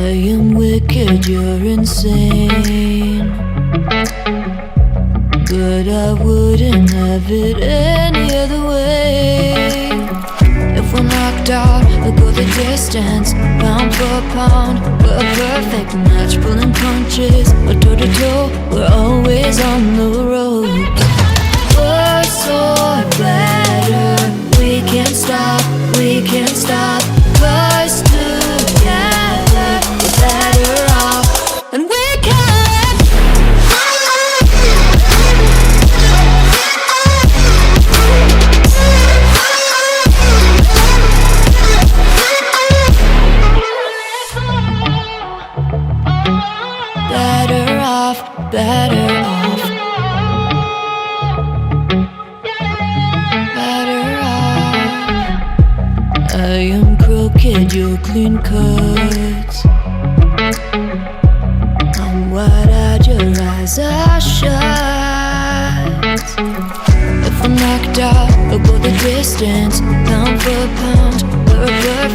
I am wicked, you're insane, but I wouldn't have it any other way. If we're knocked out, we'll go the distance, pound for pound. We're a perfect match, pulling punches. We're toe to toe, we're always on the road. Worse or better, we can't stop, we can't stop. Cause together we're better off, and we can. Better off, better off, better off. I am crooked, you're clean cut. I'm wide-eyed, your eyes are shut. If I'm knocked out, we'll go the distance, pound for pound. We're perfect.